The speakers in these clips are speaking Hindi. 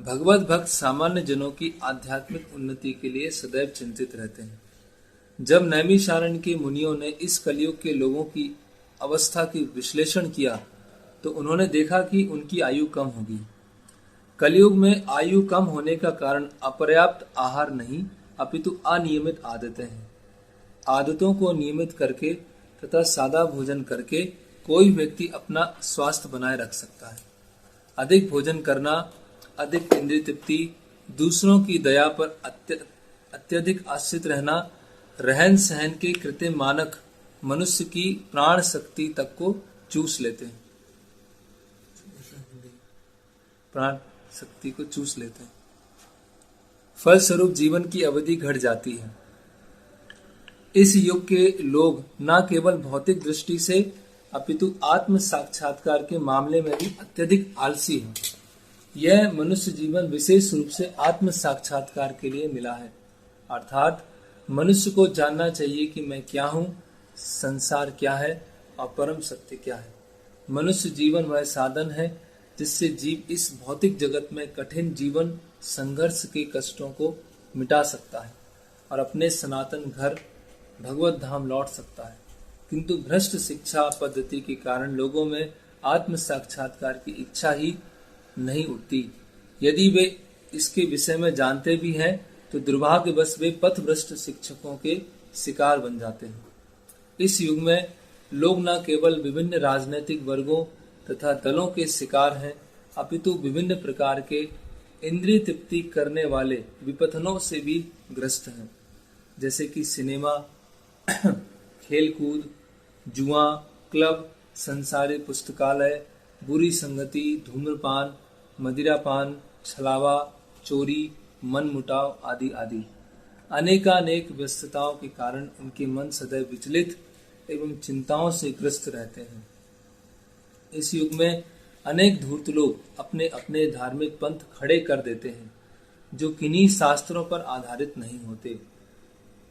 भगवत भक्त सामान्य जनों की आध्यात्मिक उन्नति के लिए सदैव चिंतित रहते हैं। जब नैमिषारण्य के मुनियों ने इस कलयुग के लोगों की अवस्था की विश्लेषण किया तो उन्होंने देखा कि उनकी आयु कम होगी। कलयुग में आयु कम होने का कारण अपर्याप्त आहार नहीं अपितु अनियमित आदतें हैं। आदतों को नियमित करके तथा सादा भोजन करके कोई व्यक्ति अपना स्वास्थ्य बनाए रख सकता है। अधिक भोजन करना, अधिक इंद्रिय तृप्ति, दूसरों की दया पर अत्यधिक आश्रित रहना, रहन सहन के कृत्रिम मानक मनुष्य की प्राण शक्ति तक को चूस लेते हैं। प्राण शक्ति को चूस लेते हैं। फलस्वरूप जीवन की अवधि घट जाती है। इस युग के लोग न केवल भौतिक दृष्टि से अपितु आत्म साक्षात्कार के मामले में भी अत्यधिक आलसी हैं। यह मनुष्य जीवन विशेष रूप से आत्म साक्षात्कार के लिए मिला है, अर्थात मनुष्य को जानना चाहिए कि मैं क्या हूँ, संसार क्या है और परम सत्य क्या है। मनुष्य जीवन वह साधन है जिससे जीव इस भौतिक जगत में कठिन जीवन संघर्ष के कष्टों को मिटा सकता है और अपने सनातन घर भगवत धाम लौट सकता है। किंतु भ्रष्ट शिक्षा पद्धति के कारण लोगों में आत्म साक्षात्कार की इच्छा ही नहीं उठती। यदि वे इसके विषय में जानते भी हैं तो दुर्भाग्यवश वे पथभ्रष्ट शिक्षकों के शिकार बन जाते हैं। इस युग में लोग न केवल विभिन्न राजनीतिक वर्गों तथा दलों के शिकार हैं अपितु विभिन्न प्रकार के इंद्रिय तृप्ति करने वाले विपथनों से भी ग्रस्त हैं, जैसे कि सिनेमा, खेलकूद, जुआ, क्लब, संसारिक पुस्तकालय, बुरी संगति, धूम्रपान, मदिरापान, छलावा, चोरी, मनमुटाव आदि आदि। अनेकानेक व्यस्तताओं के कारण उनके मन सदैव विचलित एवं चिंताओं से ग्रस्त रहते हैं। इस युग में अनेक धूर्त लोग अपने अपने धार्मिक पंथ खड़े कर देते हैं जो किन्हीं शास्त्रों पर आधारित नहीं होते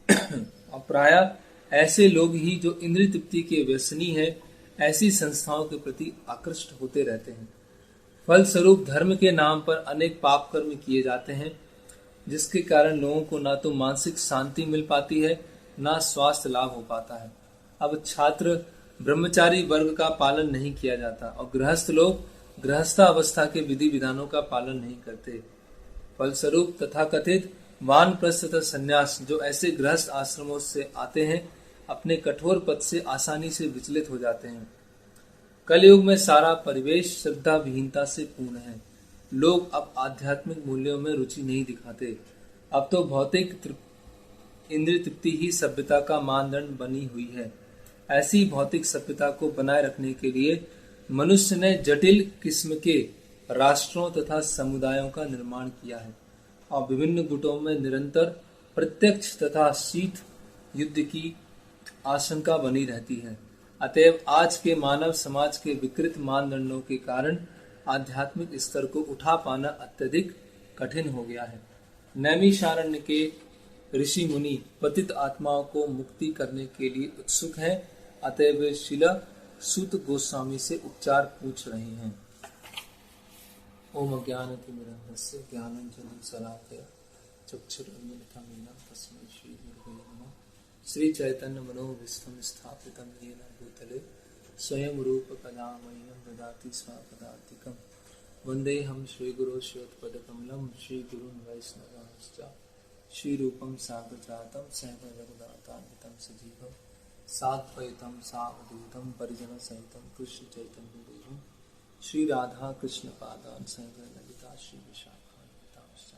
और प्रायः ऐसे लोग ही जो इंद्रिय तृप्ति के व्यसनी हैं ऐसी संस्थाओं के प्रति आकृष्ट होते रहते हैं। फलस्वरूप धर्म के नाम पर अनेक पाप कर्म किए जाते हैं जिसके कारण लोगों को ना तो मानसिक शांति मिल पाती है ना स्वास्थ्य लाभ हो पाता है। अब छात्र ब्रह्मचारी वर्ग का पालन नहीं किया जाता और गृहस्थ लोग गृहस्थावस्था के विधि विधानों का पालन नहीं करते। फलस्वरूप तथाकथित वानप्रस्थ तथा संन्यास जो ऐसे गृहस्थ आश्रमों से आते हैं अपने कठोर पद से आसानी से विचलित हो जाते हैं। कलयुग में सारा परिवेश श्रद्धा विहीनता से पूर्ण है। लोग अब आध्यात्मिक मूल्यों में रुचि नहीं दिखाते। अब तो भौतिक इंद्रिय तृप्ति ही सभ्यता का मानदंड बनी हुई है। ऐसी भौतिक सभ्यता को बनाए रखने के लिए मनुष्य ने जटिल किस्म के राष्ट्रों तथा समुदायों का निर्माण किया है और विभिन्न गुटों में निरंतर प्रत्यक्ष तथा शीत युद्ध की आशंका बनी रहती है। अतएव आज के मानव समाज के विकृत मानदंडों के कारण आध्यात्मिक स्तर को उठा पाना अत्यधिक कठिन हो गया है। नैमिषारण्य के ऋषि मुनि पतित आत्माओं को मुक्ति करने के लिए उत्सुक हैं। अतएव वे शिला सूत गोस्वामी से उपचार पूछ रहे हैं। ओम अज्ञानतिमिरन्धस्य ज्ञानाञ्जनं शलाकया चक्षुरुन्मिलितं तस्मै श्रीगुरवे नमः। श्री चैतन्य मनोभीष्टं स्थापितं येन भूतले स्वयं रूप कदा मह्यं ददाति स्वपदान्तिकं। वन्देऽहं श्रीगुरो श्रीयुतपदकमलं श्रीगुरून् वैष्णवांश्च श्रीरूपं साग्रजातं सहगणरघुनाथान्वितं सजीवं साद्वैतं सावधूतं परिजनसहितं कृष्णचैतन्यदेवं श्री राधा कृष्ण पादान संगः ललिता श्री विशाखान्वितांश्च।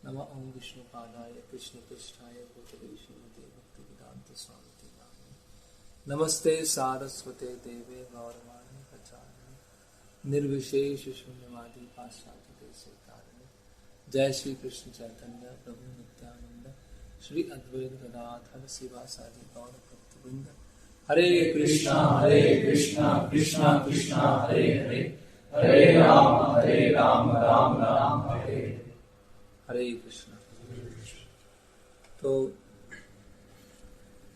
नमः ओं विष्णुपादाय कृष्ण पृष्ठाय भूतले श्रीमते भक्तिवेदांत स्वामिते नामिने। नमस्ते सारस्वते देवे गौरवाणी प्रचारिणे निर्विशेष शून्यवादी पाश्चात्य देशकारिणे। जय श्री कृष्ण चैतन्य प्रभु नित्यानंद श्री अद्वैत गदाधर शिवासादि गौर भक्तवृंद। हरे कृष्णा कृष्णा कृष्णा हरे हरे, हरे राम राम राम हरे हरे कृष्णा। तो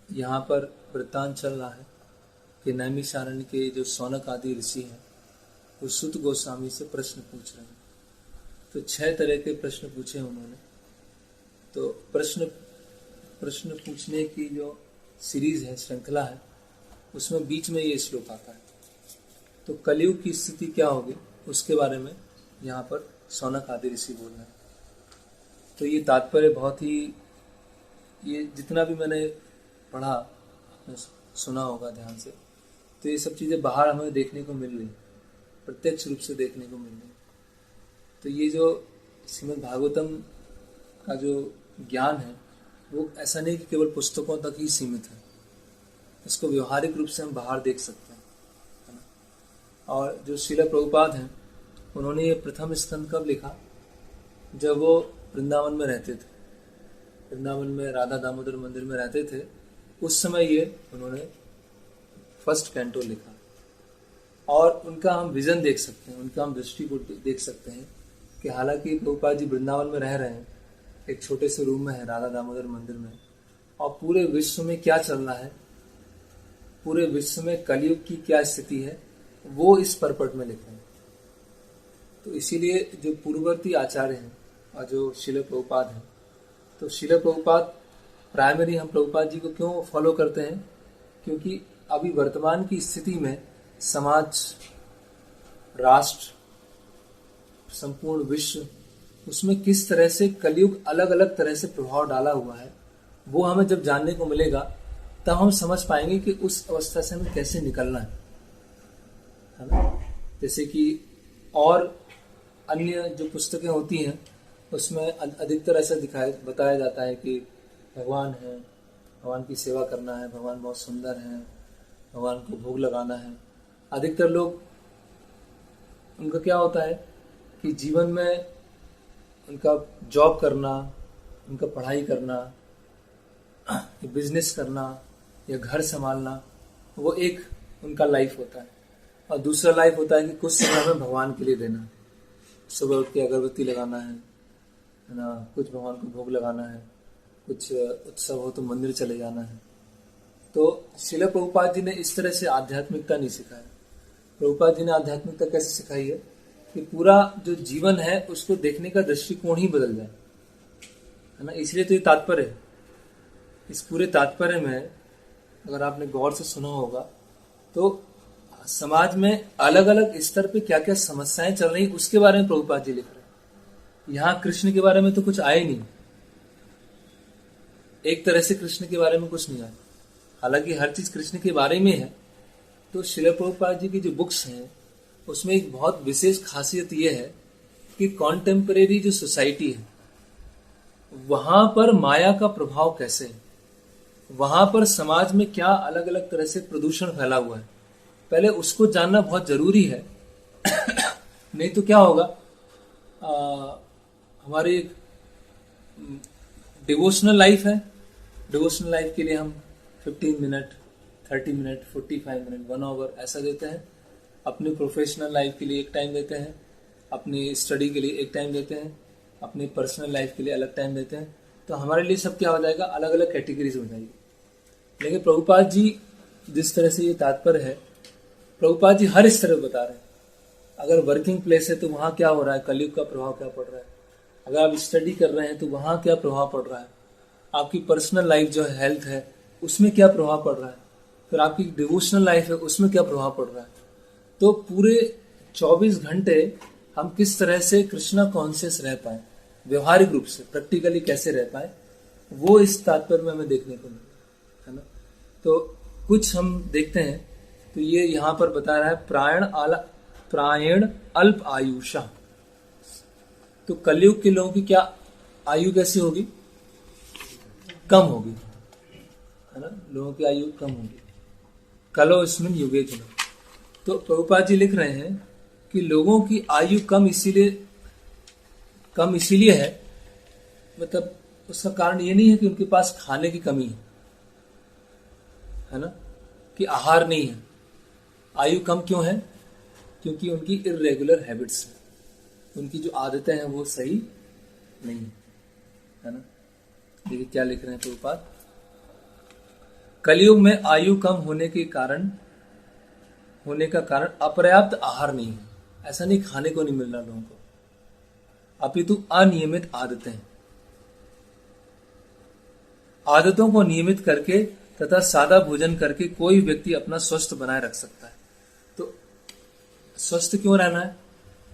यहाँ पर वृत्तांत चल रहा है कि नैमिषारण्य के जो सौनक आदि ऋषि हैं वो सुत गोस्वामी से प्रश्न पूछ रहे हैं। तो 6 तरह के प्रश्न पूछे उन्होंने। तो प्रश्न पूछने की जो सीरीज है, श्रृंखला है, उसमें बीच में ये श्लोक आता है। तो कलयुग की स्थिति क्या होगी उसके बारे में यहाँ पर शौनक आदि ऋषि बोल रहे हैं। तो ये तात्पर्य बहुत ही, ये जितना भी मैंने पढ़ा, सुना होगा ध्यान से, तो ये सब चीज़ें बाहर हमें देखने को मिल रही, प्रत्यक्ष रूप से देखने को मिल रही। तो ये जो श्रीमद् भागवतम का जो ज्ञान है वो ऐसा नहीं कि केवल पुस्तकों तक ही सीमित है, इसको व्यवहारिक रूप से हम बाहर देख सकते हैं, है ना। और जो श्रील प्रभुपाद हैं, उन्होंने ये प्रथम स्कंद कब लिखा? जब वो वृंदावन में रहते थे, वृंदावन में राधा दामोदर मंदिर में रहते थे, उस समय ये उन्होंने फर्स्ट कैंटो लिखा। और उनका हम विजन देख सकते हैं, उनका हम दृष्टि को देख सकते हैं कि हालांकि प्रभुपाद जी वृंदावन में रह रहे हैं, एक छोटे से रूम में है राधा दामोदर मंदिर में, और पूरे विश्व में क्या चल रहा है, पूरे विश्व में कलयुग की क्या स्थिति है, वो इस परपट में लिख रहे हैं। तो इसीलिए जो पूर्ववर्ती आचार्य हैं और जो श्रील प्रभुपाद हैं, तो श्रील प्रभुपाद प्राइमरी हम प्रभुपाद जी को क्यों फॉलो करते हैं? क्योंकि अभी वर्तमान की स्थिति में समाज, राष्ट्र, संपूर्ण विश्व, उसमें किस तरह से कलयुग अलग अलग तरह से प्रभाव डाला हुआ है, वो हमें जब जानने को मिलेगा तब हम समझ पाएंगे कि उस अवस्था से हमें कैसे निकलना है ना। जैसे कि और अन्य जो पुस्तकें होती हैं उसमें अधिकतर ऐसा बताया जाता है कि भगवान है, भगवान की सेवा करना है, भगवान बहुत सुंदर है, भगवान को भोग लगाना है। अधिकतर लोग, उनका क्या होता है कि जीवन में उनका जॉब करना, उनका पढ़ाई करना, बिजनेस करना या घर संभालना, वो एक उनका लाइफ होता है। और दूसरा लाइफ होता है कि कुछ समय में भगवान के लिए देना, सुबह उठ के अगरबत्ती लगाना है ना, कुछ भगवान को भोग लगाना है, कुछ उत्सव हो तो मंदिर चले जाना है। तो श्रील प्रभुपाद जी ने इस तरह से आध्यात्मिकता नहीं सिखाया। प्रभुपाद जी ने आध्यात्मिकता कैसे सिखाई है कि पूरा जो जीवन है उसको देखने का दृष्टिकोण ही बदल जाए, है ना। इसलिए तो ये तात्पर्य है। इस पूरे तात्पर्य में अगर आपने गौर से सुना होगा तो समाज में अलग अलग स्तर पे क्या क्या समस्याएं चल रही उसके बारे में प्रभुपाद जी लिख रहे हैं। यहाँ कृष्ण के बारे में तो कुछ आए नहीं, एक तरह से कृष्ण के बारे में कुछ नहीं आया, हालांकि हर चीज कृष्ण के बारे में है। तो श्रील प्रभुपाद जी की जो बुक्स हैं उसमें एक बहुत विशेष खासियत यह है कि कॉन्टेम्परेरी जो सोसाइटी है वहां पर माया का प्रभाव कैसे है, वहां पर समाज में क्या अलग अलग तरह से प्रदूषण फैला हुआ है, पहले उसको जानना बहुत जरूरी है। नहीं तो क्या होगा, हमारी एक डिवोशनल लाइफ है, डिवोशनल लाइफ के लिए हम 15 मिनट, 30 मिनट, 45 मिनट, 1 आवर ऐसा देते हैं। अपनी प्रोफेशनल लाइफ के लिए एक टाइम देते हैं, अपनी स्टडी के लिए एक टाइम देते हैं, अपनी पर्सनल लाइफ के लिए अलग टाइम देते हैं। तो हमारे लिए सब क्या हो जाएगा, अलग अलग कैटेगरीज हो जाएगी। लेकिन प्रभुपाद जी जिस तरह से ये तात्पर्य है, प्रभुपाद जी हर स्तर बता रहे हैं। अगर वर्किंग प्लेस है तो वहां क्या हो रहा है, कलयुग का प्रभाव क्या पड़ रहा है। अगर आप स्टडी कर रहे हैं तो वहां क्या प्रभाव पड़ रहा है। आपकी पर्सनल लाइफ जो है, हेल्थ है, उसमें क्या प्रभाव पड़ रहा है। फिर आपकी डिवोशनल लाइफ है, उसमें क्या प्रभाव पड़ रहा है। तो पूरे 24 घंटे हम किस तरह से कृष्णा कॉन्शियस रह पाए, व्यवहारिक रूप से प्रैक्टिकली कैसे रह पाए, वो इस तात्पर्य में हमें देखने को मिला, है ना। तो कुछ हम देखते हैं। तो ये यहाँ पर बता रहा है प्रायण अल्प आयुषा। तो कलयुग के लोगों की क्या आयु कैसी होगी, कम होगी, है ना। लोगों की आयु कम होगी। कलो इसमें युगे चलो। तो प्रभुपाद जी लिख रहे हैं कि लोगों की आयु कम इसीलिए है, मतलब उसका कारण ये नहीं है कि उनके पास खाने की कमी है ना, कि आहार नहीं है। आयु कम क्यों है, क्योंकि उनकी इर्रेगुलर हैबिट्स है, उनकी जो आदतें हैं वो सही नहीं है ना। देखिए क्या लिख रहे हैं प्रभुपाद, कलयुग में आयु कम होने का कारण अपर्याप्त आहार नहीं है। ऐसा नहीं खाने को नहीं मिल रहा लोगों को, अपितु अनियमित आदतें। आदतों को नियमित करके तथा सादा भोजन करके कोई व्यक्ति अपना स्वस्थ बनाए रख सकता है। तो स्वस्थ क्यों रहना है?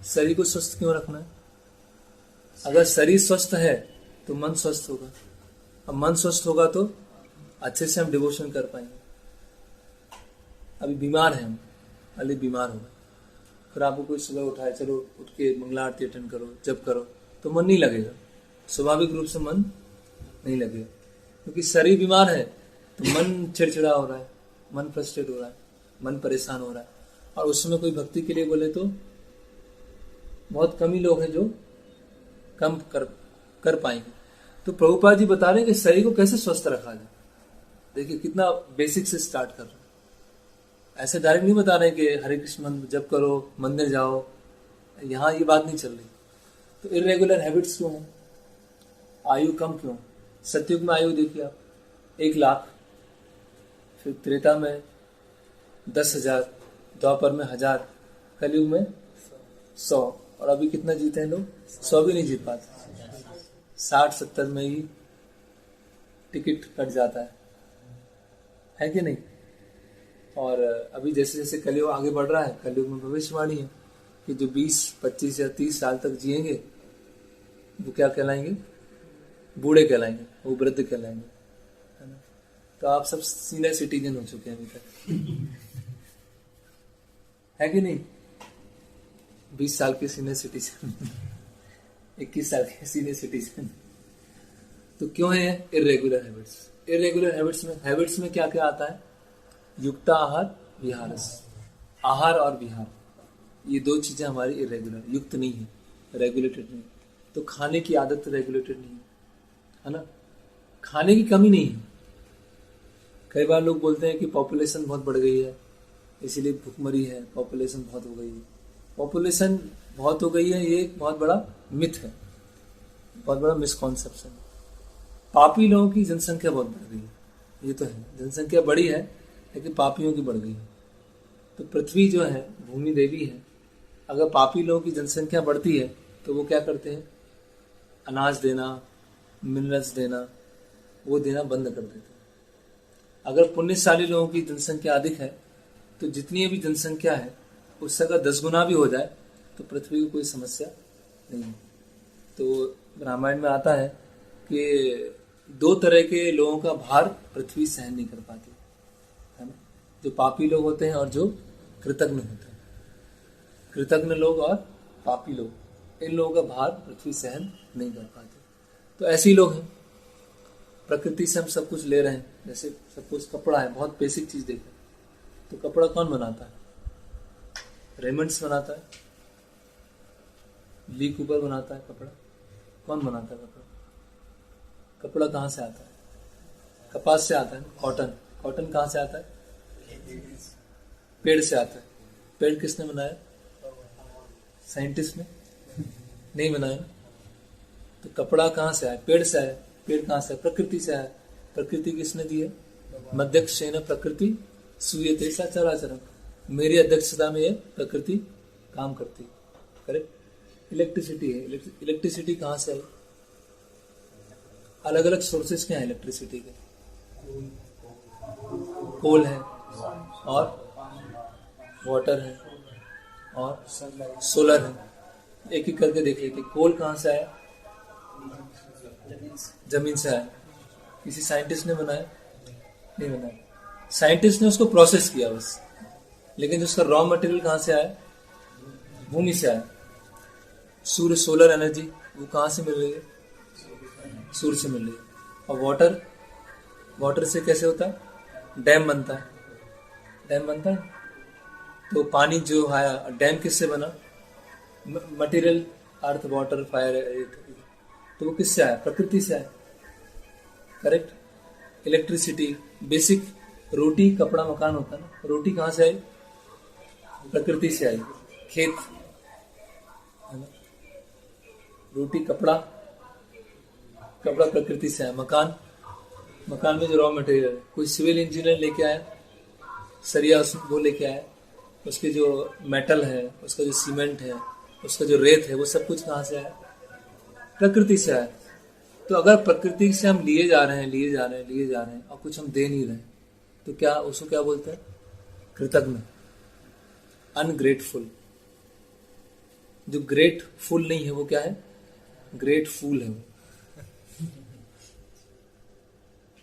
शरीर को स्वस्थ क्यों रखना है? अगर शरीर स्वस्थ है तो मन स्वस्थ होगा, अब मन स्वस्थ होगा तो अच्छे से हम डिवोशन कर पाएंगे। अभी बीमार हैं हम, अभी बीमार हो गए, फिर आपको कोई सुबह उठाए, चलो उठ के मंगला आरती अटेंड करो, जब करो, तो मन नहीं लगेगा, स्वाभाविक रूप से मन नहीं लगेगा, क्योंकि शरीर बीमार है तो मन चिड़चिड़ा हो रहा है, मन फ्रस्ट्रेट हो रहा है, मन परेशान हो रहा है। और उस समय कोई भक्ति के लिए बोले तो बहुत कम ही लोग हैं जो कम कर पाएंगे। तो प्रभुपाद जी बता रहे हैं कि शरीर को कैसे स्वस्थ रखा जाए। देखिए कितना बेसिक से स्टार्ट कर रहे हैं, ऐसे डायरेक्ट नहीं बता रहे कि हरे कृष्ण मंत्र जप करो, मंदिर जाओ, यहाँ ये बात नहीं चल रही। तो इरेगुलर हैबिट्स क्यों हैं? आयु कम क्यों? सतयुग में आयु देखिए आप 1,00,000, फिर त्रेता में 10,000, द्वापर में 1,000, कलयुग में 100, और अभी कितना जीते हैं लोग? 100 भी नहीं जीत पाते, 60-70 में ही टिकट कट जाता है कि नहीं? और अभी जैसे जैसे कलयुग आगे बढ़ रहा है, कलयुग में भविष्यवाणी है कि जो 20, 25 या 30 साल तक जिएंगे वो क्या कहलाएंगे? बूढ़े कहलाएंगे, वो वृद्ध कहलाएंगे, है ना? तो आप सब सीनियर सिटीजन हो चुके हैं अभी तक है कि नहीं? 20 साल के सीनियर सिटीजन 21 साल के सीनियर सिटीजन। तो क्यों है इरेगुलर हैबिट्स? इरेगुलर हैबिट्स में क्या क्या आता है? युक्ता आहार विहारस, आहार और विहार, ये दो चीजें हमारी इरेगुलर, युक्त नहीं है, रेगुलेटेड नहीं। तो खाने की आदत रेगुलेटेड नहीं है ना? खाने की कमी नहीं है। कई बार लोग बोलते हैं कि पॉपुलेशन बहुत बढ़ गई है इसीलिए भुखमरी है, पॉपुलेशन बहुत हो गई है। पॉपुलेशन बहुत हो गई है ये एक बहुत बड़ा मिथ है, बहुत बड़ा मिसकॉन्सेप्शन। पापी लोगों की जनसंख्या बहुत बढ़ गई है, ये तो है, जनसंख्या बढ़ी है लेकिन पापियों की बढ़ गई है। तो पृथ्वी जो है, भूमि देवी है, अगर पापी लोगों की जनसंख्या बढ़ती है तो वो क्या करते हैं? अनाज देना, मिनरल्स देना, वो देना बंद कर देते हैं। अगर पुण्यशाली लोगों की जनसंख्या अधिक है तो जितनी भी जनसंख्या है उससे अगर 10 गुना भी हो जाए तो पृथ्वी को कोई समस्या नहीं है। तो रामायण में आता है कि 2 तरह के लोगों का भार पृथ्वी सहन नहीं कर पाती, है ना? जो पापी लोग होते हैं और जो कृतज्ञ होते हैं। कृतज्ञ लोग और पापी लोग, इन लोगों का भार पृथ्वी सहन नहीं कर पाते। तो ऐसे ही लोग हैं। प्रकृति से हम सब कुछ ले रहे हैं, जैसे सब कुछ कपड़ा है, बहुत बेसिक चीज देखें तो कपड़ा कौन बनाता है? रेमंड्स बनाता है, ली कूपर बनाता है कपड़ा। कौन बनाता है कपड़ा? कपड़ा कहाँ से आता है? कपास से आता है। कॉटन, कॉटन कहाँ से आता है? पेड़ से आता है। पेड़ किसने बनाया? साइंटिस्ट ने नहीं बनाया। तो कपड़ा कहाँ से आया? पेड़ से आया। पेड़ कहाँ से? प्रकृति से आया। प्रकृति किसने दी है? मध्यक्षेण प्रकृति सूयते सचराचरम, मेरी अध्यक्षता में ये प्रकृति काम करती है। करेक्ट? इलेक्ट्रिसिटी है। इलेक्ट्रिसिटी कहाँ से आई? अलग अलग सोर्सेस क्या है इलेक्ट्रिसिटी के? कोल है और वाटर है और सोलर है। एक एक करके देख लीजिए। कोल कहाँ से आया? जमीन से आया। किसी साइंटिस्ट ने बनाया? नहीं बनाया। साइंटिस्ट ने उसको प्रोसेस किया बस, लेकिन उसका रॉ मटेरियल कहाँ से आया? भूमि से आया। सूर्य, सोलर एनर्जी वो कहाँ से मिल रही है? सूर्य से मिल रही है। और वाटर, वाटर से कैसे होता है? डैम बनता है। डैम बनता है तो पानी जो आया, डैम किससे बना? मटेरियल, अर्थ, वाटर, फायर, तो वो किससे आया? प्रकृति से आया। करेक्ट? इलेक्ट्रिसिटी, बेसिक, रोटी, कपड़ा, मकान होता है ना। रोटी कहाँ से आई? प्रकृति से आई। खेत, है ना? रोटी, कपड़ा, कपड़ा प्रकृति से आया। मकान, मकान में जो रॉ मटेरियल है, कोई सिविल इंजीनियर लेके आया, सरिया वो लेके आया, उसके जो मेटल है, उसका जो सीमेंट है, उसका जो रेत है, वो सब कुछ कहाँ से आया? प्रकृति से आए। तो अगर प्रकृति से हम लिए जा रहे हैं और कुछ हम दे नहीं रहे, तो क्या उसको क्या बोलते हैं? कृतज्ञ, अनग्रेटफुल। जो ग्रेटफुल नहीं है वो क्या है? ग्रेटफुल है वो।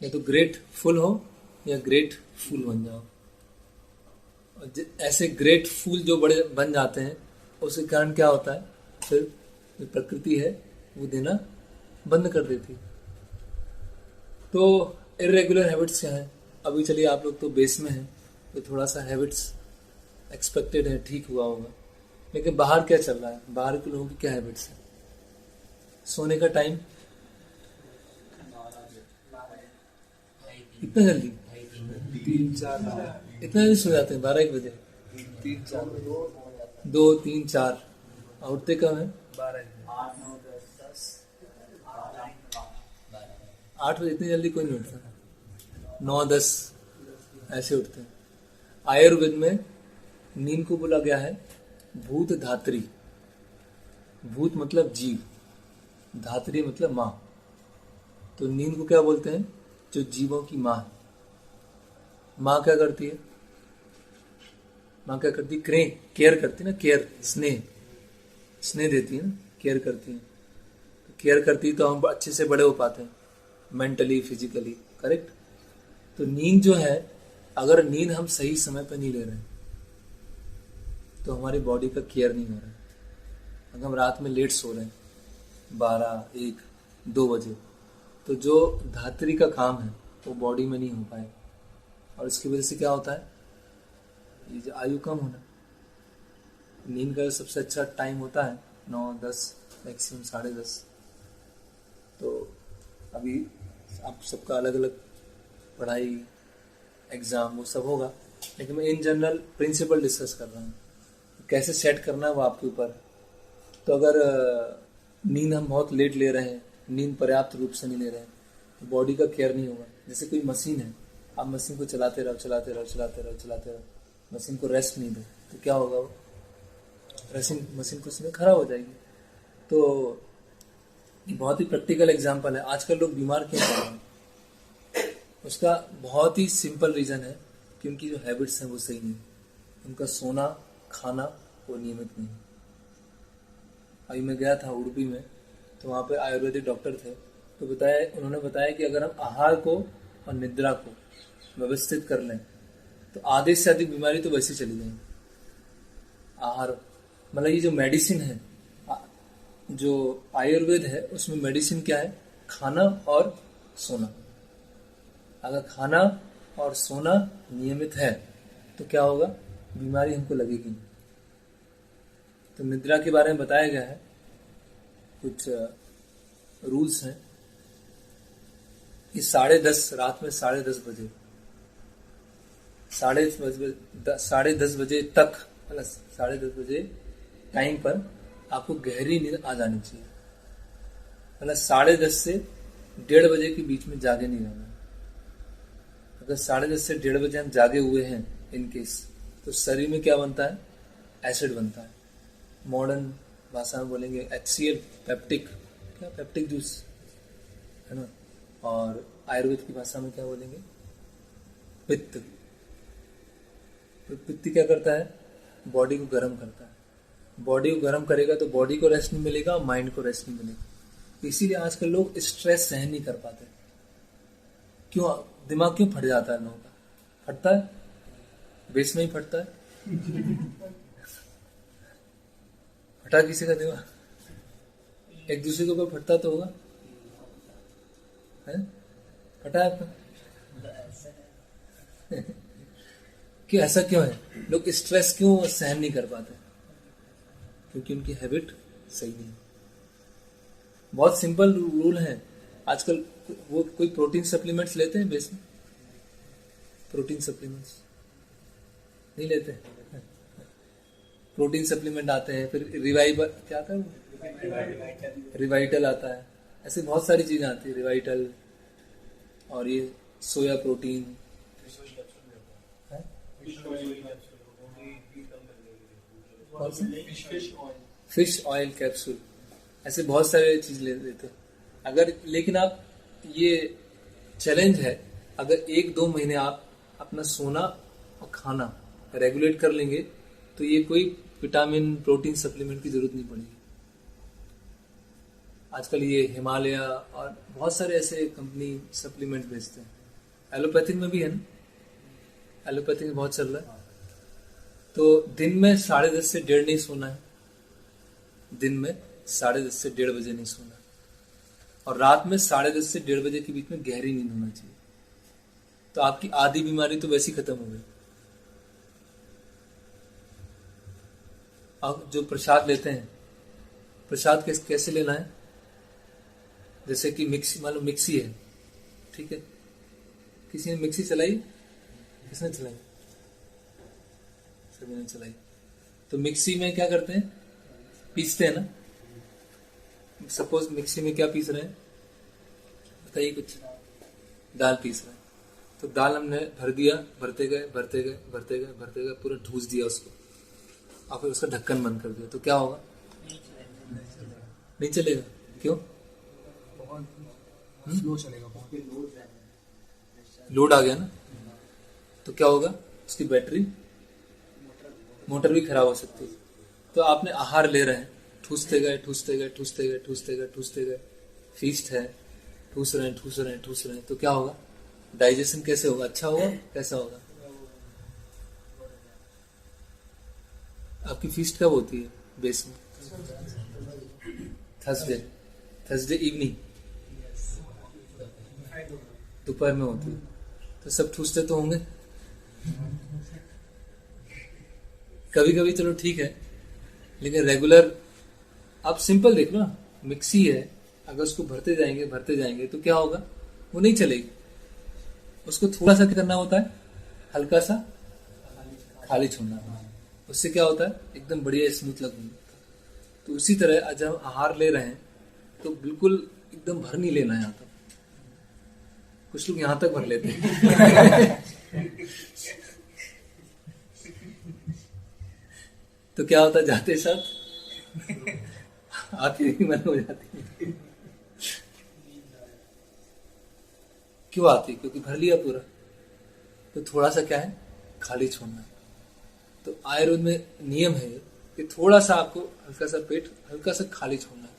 या तो ग्रेटफुल हो या ग्रेटफुल बन जाओ। ऐसे ग्रेटफुल जो बड़े बन जाते हैं, उसके कारण क्या होता है? फिर जो प्रकृति है वो देना बंद कर देती है। तो इरेगुलर हैबिट्स क्या है? अभी चलिए आप लोग तो बेस में हैं, तो थोड़ा सा हैबिट्स एक्सपेक्टेड है, ठीक हुआ होगा। लेकिन बाहर क्या चल रहा है? बाहर के लोगों की क्या हैबिट्स है? सोने का टाइम इतना जल्दी 3-4 इतना जल्दी सो जाते हैं? 12-1 बजे 3-4 2-3-4 उठते कब है? 8 बजे। इतनी जल्दी कोई नहीं उठता। 9-10 ऐसे उठते हैं। आयुर्वेद में नींद को बोला गया है भूत धात्री। भूत मतलब जीव, धात्री मतलब माँ। तो नींद को क्या बोलते हैं? जो जीवों की माँ। माँ क्या करती है? माँ क्या करती है? केयर करती है ना, केयर, स्नेह देती है ना, केयर करती है। तो केयर करती है तो हम अच्छे से बड़े हो पाते हैं, मेंटली, फिजिकली, करेक्ट। तो नींद जो है, अगर नींद हम सही समय पर नहीं ले रहे हैं तो हमारी बॉडी का केयर नहीं हो रहा है। अगर हम रात में लेट सो रहे हैं 12-1-2 बजे, तो जो धात्री का काम है वो बॉडी में नहीं हो पाए, और इसकी वजह से क्या होता है? ये जो आयु कम होना। नींद का सबसे अच्छा टाइम होता है 9-10, मैक्सिमम 10:30। तो अभी आप सबका अलग अलग पढ़ाई, एग्जाम, वो सब होगा, लेकिन मैं इन जनरल प्रिंसिपल डिस्कस कर रहा हूँ। कैसे सेट करना है वो आपके ऊपर। तो अगर नींद हम बहुत लेट ले रहे हैं, नींद पर्याप्त रूप से नहीं ले रहे हैं, तो बॉडी का केयर नहीं होगा। जैसे कोई मशीन है, आप मशीन को चलाते रहो, मशीन को रेस्ट नहीं दो, तो क्या होगा? वो मशीन कुछ में खराब हो जाएगी। तो ये बहुत ही प्रैक्टिकल एग्जांपल है। आजकल लोग बीमार क्यों पड़ रहे हैं? उसका बहुत ही सिंपल रीजन है कि उनकी जो हैबिट्स हैं वो सही नहीं। उनका सोना, खाना वो नियमित नहीं। अभी मैं गया था उडुपी में, तो वहाँ पे आयुर्वेदिक डॉक्टर थे। तो उन्होंने बताया कि अगर हम आहार को और निद्रा को व्यवस्थित कर लें तो आधे से अधिक बीमारी तो वैसे चली जाएंगी। आहार मतलब ये जो मेडिसिन है, जो आयुर्वेद है, उसमें मेडिसिन क्या है? खाना और सोना। अगर खाना और सोना नियमित है तो क्या होगा? बीमारी हमको लगेगी नहीं। तो निद्रा के बारे में बताया गया है, कुछ रूल्स हैं कि 10:30 रात में 10:30 बजे 10:30 बजे तक, मतलब 10:30 बजे टाइम पर आपको गहरी नींद आ जानी चाहिए। मतलब 10:30 से 1:30 बजे के बीच में जागे नहीं रहना। अगर 10:30 से 1:30 बजे हम जागे हुए हैं इन केस, तो शरीर में क्या बनता है? एसिड बनता है। मॉडर्न भाषा में बोलेंगे HCl, पेप्टिक जूस है ना। और आयुर्वेद की भाषा में क्या बोलेंगे? पित्त। तो पित्त क्या करता है? बॉडी को गर्म करता है। बॉडी को गर्म करेगा तो बॉडी को रेस्ट नहीं मिलेगा, माइंड को रेस्ट नहीं मिलेगा। इसीलिए आजकल लोग स्ट्रेस सहन नहीं कर पाते। क्यों? दिमाग क्यों फट जाता है लोगों का? फटता है, बेस में ही फटता है। फटा किसी का दिमाग? एक दूसरे के ऊपर फटता तो होगा है? फटा है आपका? क्यों? ऐसा क्यों है? लोग स्ट्रेस क्यों सहन नहीं कर पाते? क्योंकि उनकी हैबिट सही नहीं है। बहुत सिंपल रूल है। आजकल वो कोई प्रोटीन सप्लीमेंट्स लेते हैं बेस में? प्रोटीन सप्लीमेंट्स नहीं लेते? प्रोटीन सप्लीमेंट आते हैं, फिर रिवाइवल क्या आता है? रिवाइटल आता है। ऐसे बहुत सारी चीजें आती है, रिवाइटल, और ये soya protein, fish oil capsule, ऐसे बहुत सारे चीज ले लेते हैं। अगर लेकिन आप ये चैलेंज है, अगर 1-2 महीने आप अपना सोना और खाना रेगुलेट कर लेंगे तो ये कोई विटामिन प्रोटीन सप्लीमेंट की जरूरत नहीं पड़ेगी। आजकल ये हिमालय और बहुत सारे ऐसे कंपनी सप्लीमेंट बेचते हैं। एलोपैथिक में भी है ना, एलोपैथिक में बहुत चल रहा है। तो दिन में 10:30 से 1:30 नहीं सोना है, दिन में 10:30 से 1:30 बजे नहीं सोना है, और रात में 10:30 से 1:30 बजे के बीच में गहरी नींद होना चाहिए। तो आपकी आधी बीमारी तो वैसे ही खत्म हो गई। अब जो प्रसाद लेते हैं, प्रसाद कैसे लेना है? जैसे कि मिक्सी, मान लो मिक्सी है, ठीक है, किसी ने मिक्सी चलाई, किसने चलाई? सभी ने चलाई। तो मिक्सी में क्या करते हैं? पीसते हैं ना। सपोज मिक्सी में क्या पीस रहे हैं, बताइए कुछ। दाल पीस रहे हैं। तो दाल हमने भर दिया, भरते गए भरते गए भरते गए भरते गए, पूरा ठूस दिया उसको, और फिर उसका ढक्कन बंद कर दिया। तो क्या होगा? नहीं चलेगा। क्यों? स्लो चलेगा, लोड आ गया ना। तो क्या होगा? उसकी बैटरी, मोटर भी खराब हो सकती है। तो आपने आहार ले रहे हैं, ठूसते गए ठूसते गए ठूसते गए ठूसते गए ठूसते गए, फीस्ट है, ठूस रहे हैं ठूस रहे हैं ठूस रहे हैं, तो क्या होगा? डाइजेशन कैसे होगा? अच्छा होगा? कैसा होगा? आपकी फीस्ट कब होती है बेस में? थर्सडे इवनिंग, दोपहर में होती है। तो सब ठूसते तो होंगे। कभी कभी चलो ठीक है, लेकिन रेगुलर आप सिंपल देख लो ना, मिक्सी है, अगर उसको भरते जाएंगे तो क्या होगा? वो नहीं चलेगी। उसको थोड़ा सा क्या करना होता है? हल्का सा खाली छोड़ना। उससे क्या होता है? एकदम बढ़िया स्मूथ लगने। तो उसी तरह जब हम आहार ले रहे हैं तो बिल्कुल एकदम भर नहीं लेना है। यहाँ तक कुछ लोग यहां तक भर लेते हैं। तो क्या होता है? जाते साथ आती भी मन हो जाती है। क्यों आती? क्योंकि भर लिया पूरा। तो थोड़ा सा क्या है? खाली छोड़ना। तो आयुर्वेद में नियम है कि थोड़ा सा आपको हल्का सा पेट हल्का सा खाली छोड़ना है,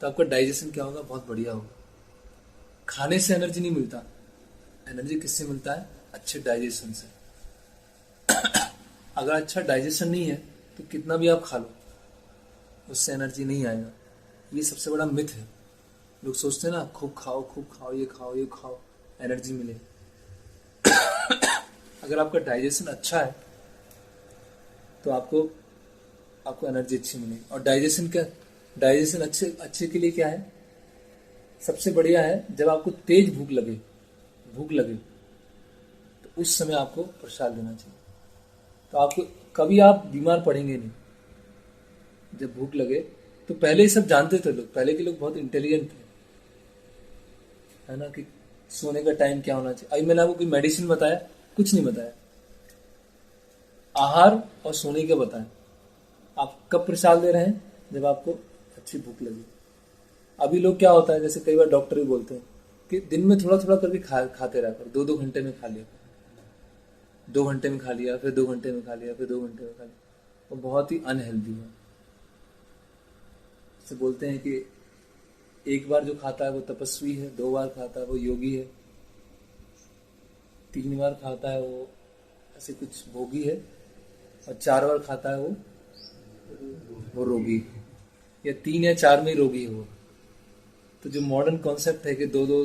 तो आपका डाइजेशन क्या होगा? बहुत बढ़िया होगा। खाने से एनर्जी नहीं मिलता। एनर्जी किससे मिलता है? अच्छे डाइजेशन से। अगर अच्छा डाइजेशन नहीं है तो कितना भी आप खा लो, उससे एनर्जी नहीं आएगा। ये सबसे बड़ा मिथ है। लोग सोचते हैं ना, खूब खाओ, ये खाओ, एनर्जी मिले। अगर आपका डाइजेशन अच्छा है तो आपको एनर्जी अच्छी मिलेगी। और डाइजेशन अच्छे के लिए क्या है? सबसे बढ़िया है, जब आपको तेज भूख लगे तो उस समय आपको प्रसाद लेना चाहिए। तो आपको कभी आप बीमार पड़ेंगे नहीं। जब भूख लगे तो पहले ही सब जानते थे लोग, पहले के लोग बहुत इंटेलिजेंट थे, है ना, कि सोने का टाइम क्या होना चाहिए। अभी मैंने आपको कोई मेडिसिन बताया? कुछ नहीं बताया। आहार और सोने का बताया। आप कब प्रसाद ले रहे हैं? जब आपको अच्छी भूख लगी। अभी लोग क्या होता है, जैसे कई बार डॉक्टर भी बोलते हैं कि दिन में थोड़ा थोड़ा करके खाते रहकर, 2-2 घंटे में खा लिया, 2 घंटे में खा लिया, फिर 2 घंटे में खा लिया, फिर 2 घंटे में खा लिया। वो बहुत ही अनहेल्दी है। जैसे बोलते हैं कि एक बार जो खाता है वो तपस्वी है, 2 बार खाता है वो योगी है, 3 बार खाता है वो ऐसे कुछ भोगी है, और 4 बार खाता है वो रोगी है, या 3 या 4 में ही रोगी है वो। तो जो मॉडर्न कॉन्सेप्ट है कि 2-2,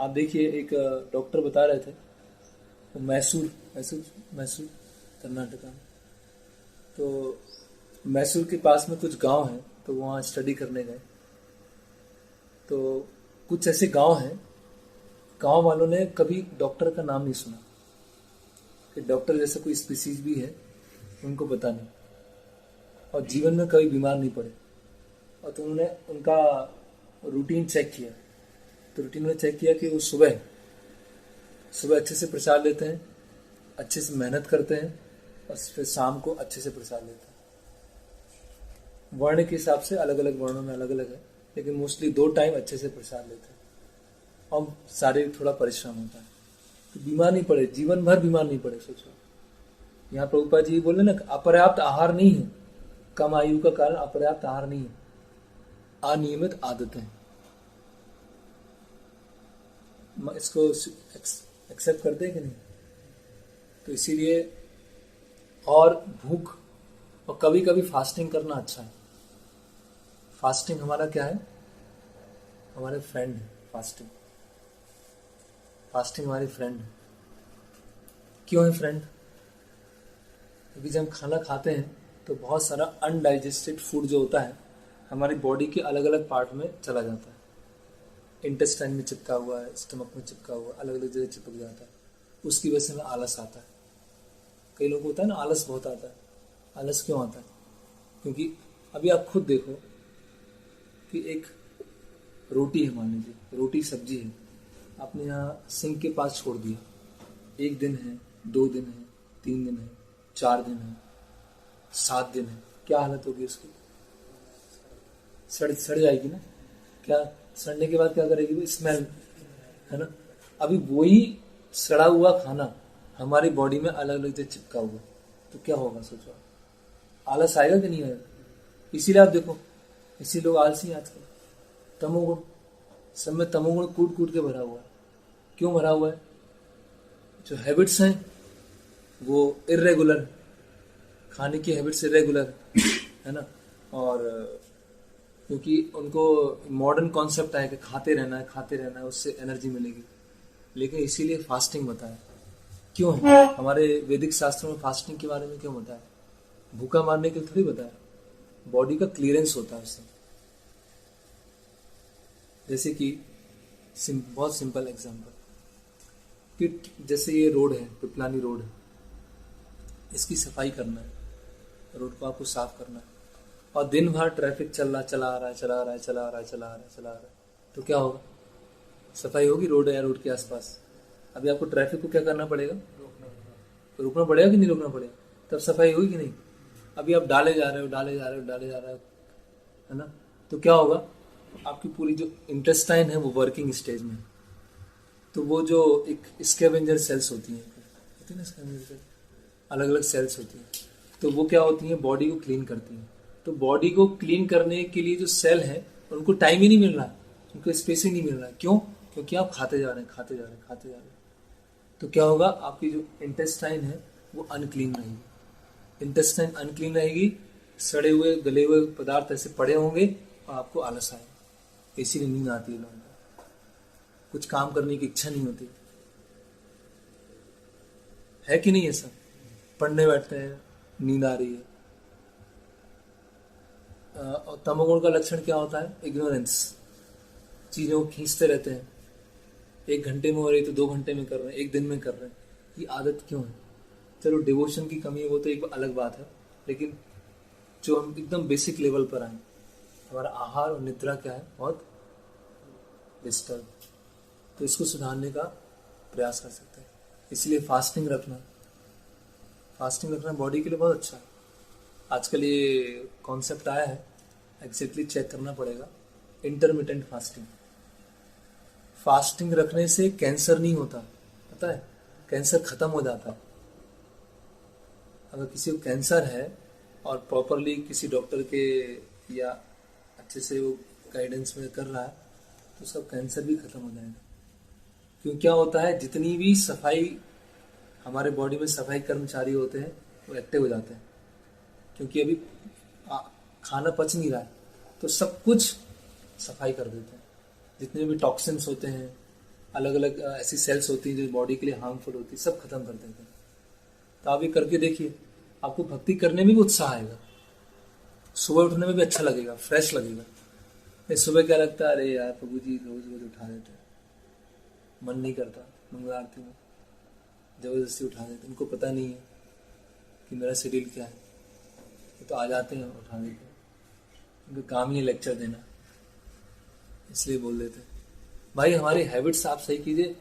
आप देखिए, एक डॉक्टर बता रहे थे, वो मैसूर कर्नाटका में, तो मैसूर के पास में कुछ गांव हैं, तो वहाँ स्टडी करने गए। तो कुछ ऐसे गांव हैं, गांव वालों ने कभी डॉक्टर का नाम नहीं सुना, कि डॉक्टर जैसा कोई स्पीसीज भी है उनको पता नहीं, और जीवन में कभी बीमार नहीं पड़े। और तो उन्होंने उनका रूटीन चेक किया, तो रूटीन में चेक किया कि वो सुबह अच्छे से प्रसाद लेते हैं, अच्छे से मेहनत करते हैं, और फिर शाम को अच्छे से प्रसाद लेते हैं। वर्ण के हिसाब से अलग अलग वर्णों में अलग अलग है, लेकिन मोस्टली 2 टाइम अच्छे से प्रसाद लेते हैं और शारीरिक थोड़ा परिश्रम होता है, तो बीमार नहीं पड़े, जीवन भर बीमार नहीं पड़े। सोचो, यहाँ प्रभुपाद जी बोले ना, अपर्याप्त आहार नहीं है, कम आयु का कारण अपर्याप्त आहार नहीं है, अनियमित आदतें। इसको एक्सेप्ट करते हैं कि नहीं? तो इसीलिए, और भूख, और कभी कभी फास्टिंग करना अच्छा है। फास्टिंग हमारा क्या है? हमारे फ्रेंड है फास्टिंग। फास्टिंग हमारी फ्रेंड है। क्यों है फ्रेंड? क्योंकि जब हम खाना खाते हैं तो बहुत सारा अनडाइजेस्टेड फूड जो होता है हमारी बॉडी के अलग अलग पार्ट में चला जाता है। इंटेस्टाइन में चिपका हुआ है, स्टमक में चिपका हुआ है, अलग अलग जगह चिपक जाता है। उसकी वजह से हमें आलस आता है। कई लोगों को होता है ना, आलस बहुत आता है। आलस क्यों आता है? क्योंकि अभी आप खुद देखो कि एक रोटी है, मान लीजिए रोटी सब्जी है, आपने यहाँ सिंक के पास छोड़ दिया, 1 दिन है, 2 दिन है, 3 दिन है, 4 दिन है, 7 दिन है, क्या हालत होगी उसकी? सड़ जाएगी ना। क्या सड़ने के बाद क्या करेगी वो? स्मेल, है ना। अभी वही सड़ा हुआ खाना हमारी बॉडी में अलग अलग जगह चिपका हुआ, तो क्या होगा? सोचो, आलस आएगा कि नहीं आएगा? इसीलिए आप देखो, इसी लोग आलसी हैं आजकल। तमोगुण, सब में तमोगुण कूट कूट के भरा हुआ है। क्यों भरा हुआ है? जो हैबिट्स हैं वो इर्रेगुलर, खाने की हैबिट्स इर्रेगुलर है ना। और क्योंकि उनको मॉडर्न कॉन्सेप्ट है कि खाते रहना है, उससे एनर्जी मिलेगी। लेकिन इसीलिए फास्टिंग बताया। क्यों है? हमारे वैदिक शास्त्रों में फास्टिंग के बारे में क्यों बताया? भूखा मारने के लिए थोड़ी बताया, बॉडी का क्लियरेंस होता है उससे। जैसे कि बहुत सिंपल एग्जांपल कि जैसे ये रोड है, पिपलानी रोड है, इसकी सफाई करना है, रोड को आपको साफ करना है, और दिन भर ट्रैफिक चला आ रहा है, तो क्या होगा? सफाई होगी रोड या रोड के आसपास? अभी आपको ट्रैफिक को क्या करना पड़ेगा? रोकना पड़ेगा कि नहीं रोकना पड़ेगा? तब सफाई होगी कि नहीं? अभी आप डाले जा रहे हो, है ना। तो क्या होगा? आपकी पूरी जो इंटेस्टाइन है वो वर्किंग स्टेज में, तो वो जो एक स्कैवेंजर सेल्स होती हैं ना, स्कैवेंजर अलग अलग सेल्स होती हैं, तो वो क्या होती हैं? बॉडी को क्लीन करती हैं। तो बॉडी को क्लीन करने के लिए जो सेल है उनको टाइम ही नहीं मिल रहा, उनको स्पेस ही नहीं मिल रहा। क्यों? क्योंकि आप खाते जा रहे हैं। तो क्या होगा? आपकी जो इंटेस्टाइन है वो अनक्लीन रहेगी। इंटेस्टाइन अनक्लीन रहेगी, सड़े हुए गले हुए पदार्थ ऐसे पड़े होंगे और आपको आलस आएगा। इसीलिए नींद आती है लोगों को, कुछ काम करने की इच्छा नहीं होती है कि नहीं? है सब पढ़ने बैठते हैं, नींद आ रही है। और तमोगुण का लक्षण क्या होता है? इग्नोरेंस, चीजों को खींचते रहते हैं। 1 घंटे में हो रही तो 2 घंटे में कर रहे हैं, 1 दिन में कर रहे हैं। ये आदत क्यों है? चलो डिवोशन की कमी है वो तो एक अलग बात है, लेकिन जो हम एकदम बेसिक लेवल पर आए, हमारा आहार और निद्रा क्या है? बहुत डिस्टर्ब। तो इसको सुधारने का प्रयास कर सकते हैं। इसलिए फास्टिंग रखना बॉडी के लिए बहुत अच्छा है। आजकल ये कॉन्सेप्ट आया है, एग्जैक्टली चेक करना पड़ेगा, इंटरमिटेंट फास्टिंग। फास्टिंग रखने से कैंसर नहीं होता, पता है? कैंसर खत्म हो जाता है। अगर किसी को कैंसर है और प्रॉपरली किसी डॉक्टर के या अच्छे से वो गाइडेंस में कर रहा है तो उसका कैंसर भी खत्म हो जाएगा। क्यों? क्या होता है? जितनी भी सफाई हमारे बॉडी में सफाई कर्मचारी होते हैं वो एक्टिव हो जाते हैं, क्योंकि अभी खाना पच नहीं रहा है तो सब कुछ सफाई कर देते हैं। जितने भी टॉक्सिन्स होते हैं, अलग अलग ऐसी सेल्स होती हैं जो बॉडी के लिए हार्मफुल होती है, सब खत्म कर देते हैं। तो आप ये करके देखिए, आपको भक्ति करने में भी उत्साह आएगा, सुबह उठने में भी अच्छा लगेगा, फ्रेश लगेगा। सुबह क्या लगता है? अरे यार प्रभु जी रोज उठा देते हैं, मन नहीं करता। मंगल आरती में जबरदस्ती उठा देते, उनको पता नहीं है कि मेरा शेड्यूल क्या है, तो आ जाते हैं उठा देते हैं। उनका काम ही है लेक्चर देना, इसलिए बोल देते हैं। भाई हमारी हैबिट्स आप सही कीजिए,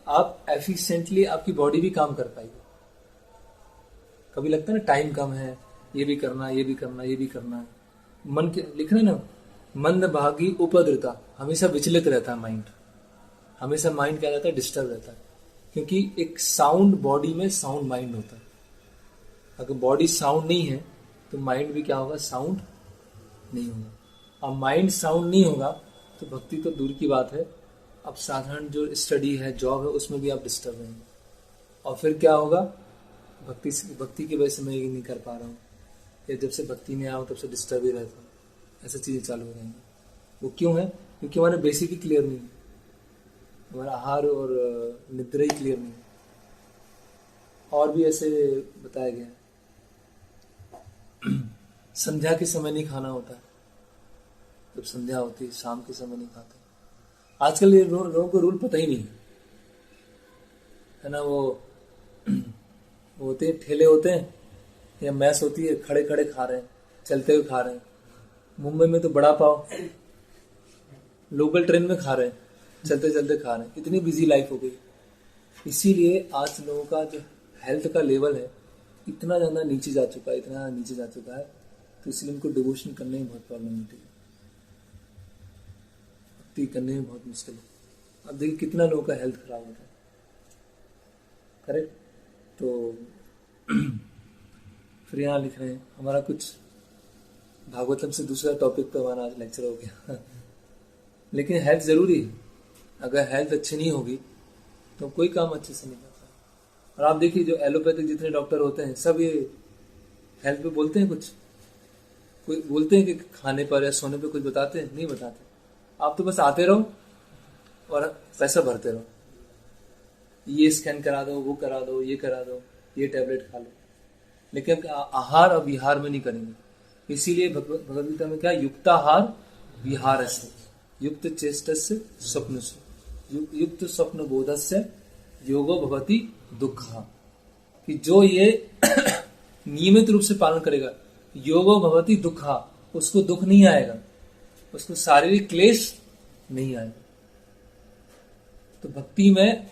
आप एफिशिएंटली आपकी बॉडी भी काम कर पाएगी। कभी लगता है ना टाइम कम है, ये भी करना है, मन के लिख रहे हैं ना, मंद भागी उपद्रता, हमेशा विचलित रहता है माइंड, हमेशा माइंड क्या रहता है, डिस्टर्ब रहता है, क्योंकि एक साउंड बॉडी में साउंड माइंड होता है। अगर बॉडी साउंड नहीं है तो माइंड भी क्या होगा, साउंड नहीं होगा। अब माइंड साउंड नहीं होगा तो भक्ति तो दूर की बात है, अब साधारण जो स्टडी है, जॉब है, उसमें भी आप डिस्टर्ब रहेंगे। और फिर क्या होगा, भक्ति की वजह से मैं ये नहीं कर पा रहा हूँ, या जब से भक्ति में आया हूँ तब से डिस्टर्ब ही रहता हूँ, ऐसी चीजें चालू हो जाएंगी। वो क्यों है, क्योंकि हमारे बेसिक ही क्लियर नहीं है, हमारा आहार और निद्रा ही क्लियर नहीं है। और भी ऐसे बताया गया है, संध्या के समय नहीं खाना होता है, जब संध्या होती है शाम के समय नहीं खाते। आजकल ये लोगों को रूल पता ही नहीं है ना। वो होते हैं, ठेले होते हैं या मैस होती है, खड़े खड़े खा रहे हैं, चलते हुए खा रहे हैं। मुंबई में तो बड़ा पाव लोकल ट्रेन में खा रहे हैं, चलते चलते खा रहे हैं, इतनी बिजी लाइफ हो गई। इसीलिए आज लोगों का जो हेल्थ का लेवल है इतना ज़्यादा नीचे जा चुका है, इतना नीचे जा चुका है, तो इसलिए उनको डिवोशन करने में बहुत प्रॉब्लम होती है, भक्ति करने में बहुत मुश्किल है। अब देखिए कितना लोगों का हेल्थ खराब होता है, करेक्ट। तो फिर यहाँ लिख रहे हैं, हमारा कुछ भागवतम से दूसरा टॉपिक पे हमारा आज लेक्चर हो गया लेकिन हेल्थ जरूरी है, अगर हेल्थ अच्छी नहीं होगी तो कोई काम अच्छे से नहीं करता। और आप देखिए जो एलोपैथिक जितने डॉक्टर होते हैं सब ये हेल्थ पे बोलते हैं, कुछ कोई बोलते हैं कि खाने पर या सोने पे कुछ बताते हैं, नहीं बताते। आप तो बस आते रहो और पैसा भरते रहो, ये स्कैन करा दो, वो करा दो, ये करा दो, ये टैबलेट खा लो, लेकिन आहार और विहार में नहीं करेंगे। इसीलिए भगवद गीता में क्या, युक्ताहार विहार से युक्त चेष्ट से स्वप्न से युक्त स्वप्न बोध से योगो भवति दुख, कि जो ये नियमित रूप से पालन करेगा, योगो भवति दुख, उसको दुख नहीं आएगा, उसको शारीरिक क्लेश नहीं आएगा। तो भक्ति में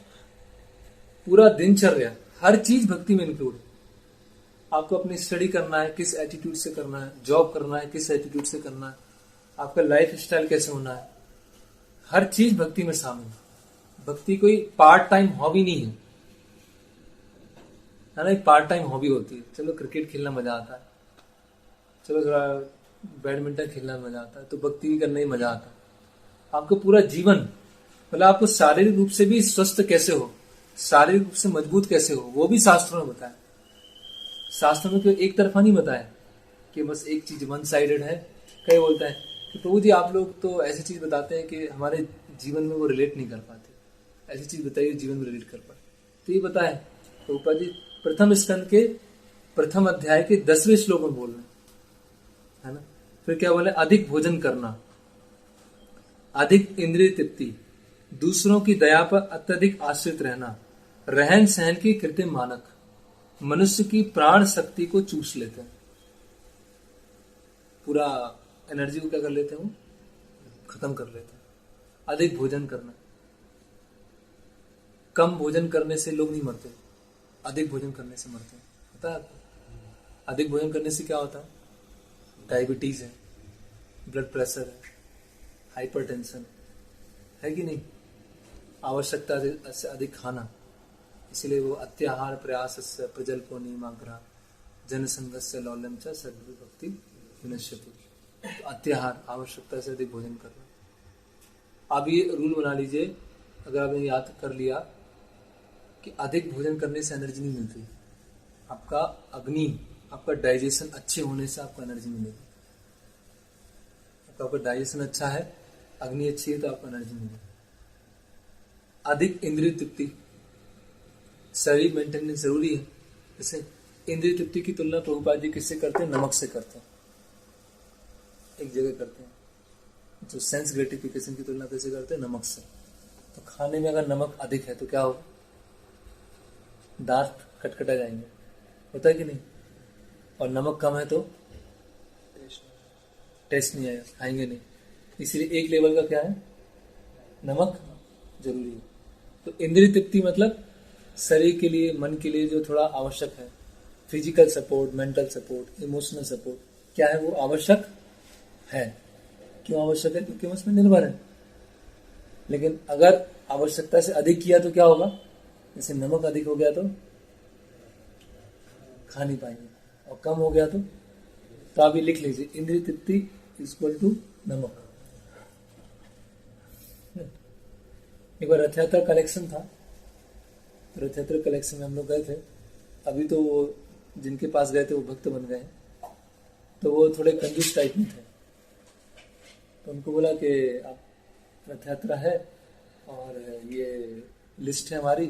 पूरा दिनचर्या, हर चीज भक्ति में इंक्लूड है। आपको अपनी स्टडी करना है, किस एटीट्यूड से करना है, जॉब करना है, किस एटीट्यूड से करना है, आपका लाइफ स्टाइल कैसे होना है, हर चीज भक्ति में शामिल है। भक्ति कोई पार्ट टाइम हॉबी नहीं है ना, एक पार्ट टाइम हॉबी होती है, चलो क्रिकेट खेलना मजा आता है, चलो थोड़ा बैडमिंटन खेलना मजा आता है, तो भक्ति भी करने में मजा आता है। आपको पूरा जीवन, मतलब आपको शारीरिक रूप से भी स्वस्थ कैसे हो, शारीरिक रूप से मजबूत कैसे हो, वो भी शास्त्रों में बताया। शास्त्रों में एक तरफा नहीं बताया कि बस एक चीज वन साइडेड है। कई बोलता है कि प्रभु जी आप लोग तो ऐसी चीज बताते हैं कि हमारे जीवन में वो रिलेट नहीं कर पाते, ऐसी चीज बताइए जीवन में रिलेट कर पाए। तो ये बताए प्रभुपाद जी प्रथम स्कंद के प्रथम अध्याय के 10वें श्लोक में बोल रहे है ना। फिर क्या बोले, अधिक भोजन करना, अधिक इंद्रिय तृप्ति, दूसरों की दया पर अत्यधिक आश्रित रहना, रहन सहन की कृत्रिम मानक, मनुष्य की प्राण शक्ति को चूस लेते हैं, पूरा एनर्जी को क्या कर लेते हैं, वो खत्म कर लेते हैं। अधिक भोजन करना, कम भोजन करने से लोग नहीं मरते, अधिक भोजन करने से मरते हैं। पता है आपको अधिक भोजन करने से क्या होता है, डायबिटीज है, ब्लड प्रेशर है, हाइपरटेंशन है कि नहीं, आवश्यकता से अधिक खाना, इसलिए वो अत्याहार प्रयास से प्रजल्पो नियमाग्रह जनसंघस्य लौल्यम च सद्भक्ति विनश्यति। तो अत्याहार, आवश्यकता से अधिक भोजन करना। आप ये रूल बना लीजिए, अगर आपने याद कर लिया कि अधिक भोजन करने से एनर्जी नहीं मिलती, आपका अग्नि, आपका डाइजेशन अच्छे होने से आपको एनर्जी मिलेगी। आपका डाइजेशन अच्छा है, अग्नि अच्छी है तो आपको एनर्जी मिलेगी। अधिक इंद्रिय तृप्ति, शरीर मेंटेनेंस जरूरी है। जैसे इंद्रिय तृप्ति की तुलना प्रभुपाद जी किससे करते हैं, नमक से करते हैं, एक जगह करते हैं। जो सेंस ग्रेटिफिकेशन की तुलना कैसे करते हैं, नमक से। तो खाने में अगर नमक अधिक है तो क्या होगा, दांत कटकटा जाएंगे, होता है कि नहीं। और नमक कम है तो टेस्ट नहीं आएगा, खाएंगे नहीं। इसलिए एक लेवल का क्या है, नमक जरूरी है। तो इंद्रिय तृप्ति मतलब शरीर के लिए, मन के लिए जो थोड़ा आवश्यक है, physical support, mental support, emotional support, क्या है वो आवश्यक है। क्यों आवश्यक है? क्योंकि हम उसमें निर्भर है। लेकिन अगर आवश्यकता से अधिक किया तो क्या होगा? जैसे नमक अधिक हो गया तो खा नहीं पाएंगे, और कम हो गया तो आप ये लिख लीजिए, इंद्रिय तृप्ति इक्वल टू नमक। एक बार रथ यात्रा कलेक्शन था, रथ यात्रा कलेक्शन में हम लोग गए थे। अभी तो वो जिनके पास गए थे वो भक्त बन गए, तो वो थोड़े कंजूस टाइप में थे। तो उनको बोला कि आप रथ यात्रा है और ये लिस्ट है हमारी,